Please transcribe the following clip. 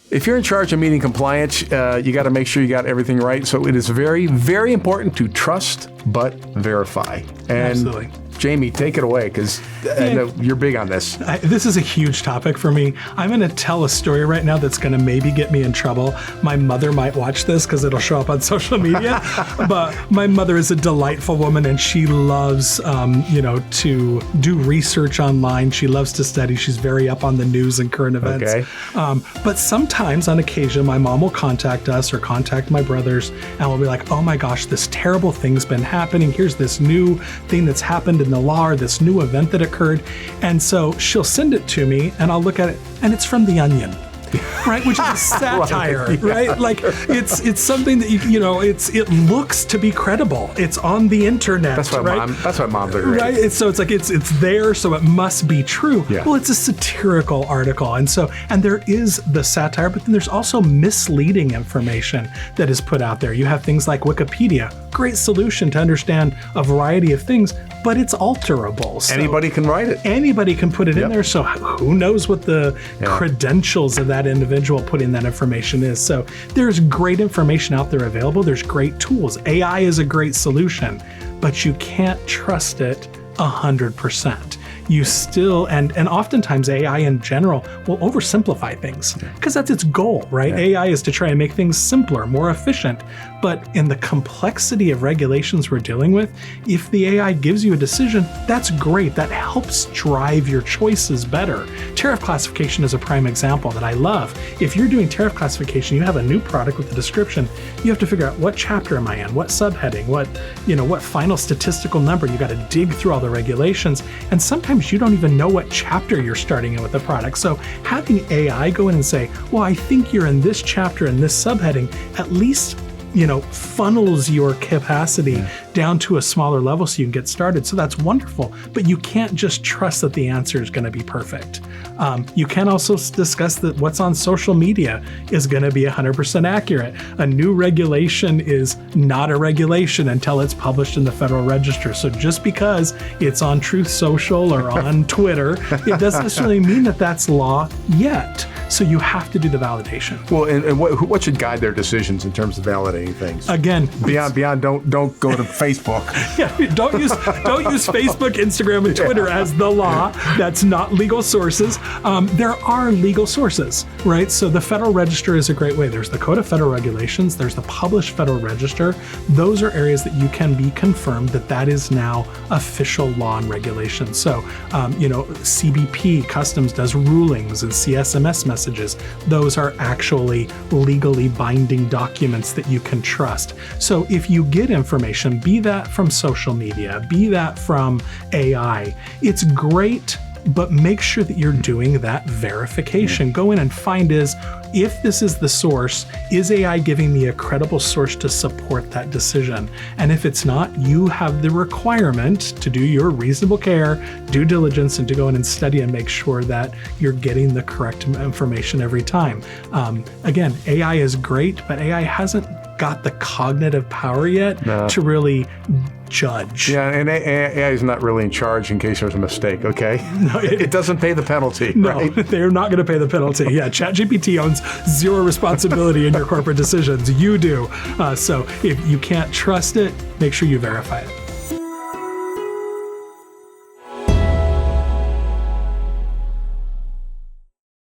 If you're in charge of meeting compliance, you got to make sure you got everything right. So it is very, very important to trust but verify. And Absolutely. Jamie, take it away, because I know you're big on this. This is a huge topic for me. I'm going to tell a story right now that's going to maybe get me in trouble. My mother might watch this because it'll show up on social media. But my mother is a delightful woman, and she loves, to do research online. She loves to study. She's very up on the news and current events. Okay. But sometimes, on occasion, my mom will contact us or contact my brothers, and we'll be like, "Oh my gosh, this terrible thing's been happening. Here's this new thing that's happened in the law, or this new event that occurred." And so she'll send it to me, and I'll look at it, and it's from The Onion. Right, which is a satire, right? Like it's something that it looks to be credible. It's on the internet. That's why right? That's why moms are great. Right. So it's like it's there, so it must be true. Yeah. Well, it's a satirical article, and there is the satire, but then there's also misleading information that is put out there. You have things like Wikipedia, great solution to understand a variety of things, but it's alterable. So Anybody can write it. Anybody can put it in there. So who knows what the credentials of that individual putting that information is. So there's great information out there available. There's great tools. AI is a great solution, but you can't trust it 100%. You still, and oftentimes AI in general will oversimplify things because that's its goal, right? Yeah. AI is to try and make things simpler, more efficient. But in the complexity of regulations we're dealing with, if the AI gives you a decision, that's great. That helps drive your choices better. Tariff classification is a prime example that I love. If you're doing tariff classification, you have a new product with a description, you have to figure out what chapter am I in, what subheading, what final statistical number. You got to dig through all the regulations, and sometimes you don't even know what chapter you're starting in with the product. So having AI go in and say, well, I think you're in this chapter in this subheading, at least funnels your capacity down to a smaller level so you can get started. So that's wonderful, but you can't just trust that the answer is going to be perfect. You can also discuss that what's on social media is going to be 100% accurate. A new regulation is not a regulation until it's published in the Federal Register. So just because it's on Truth Social or on Twitter, it doesn't necessarily mean that that's law yet. So you have to do the validation. Well, and what should guide their decisions in terms of validating things? Again, beyond don't go to Facebook. Yeah, don't use Facebook, Instagram, and Twitter as the law. That's not legal sources. There are legal sources, right? So the Federal Register is a great way. There's the Code of Federal Regulations. There's the published Federal Register. Those are areas that you can be confirmed that is now official law and regulation. So, CBP, Customs does rulings and CSMS messages. Those are actually legally binding documents that you can trust. So if you get information, be that from social media, be that from AI, it's great, but make sure that you're doing that verification. Go in and find if this is the source, is AI giving me a credible source to support that decision? And if it's not, you have the requirement to do your reasonable care, due diligence, and to go in and study and make sure that you're getting the correct information every time. Again, AI is great, but AI hasn't got the cognitive power yet to really judge. Yeah, and AI is not really in charge in case there's a mistake, okay? No, it doesn't pay the penalty, right? No, they're not going to pay the penalty. Yeah, ChatGPT owns zero responsibility in your corporate decisions. You do. So if you can't trust it, make sure you verify it.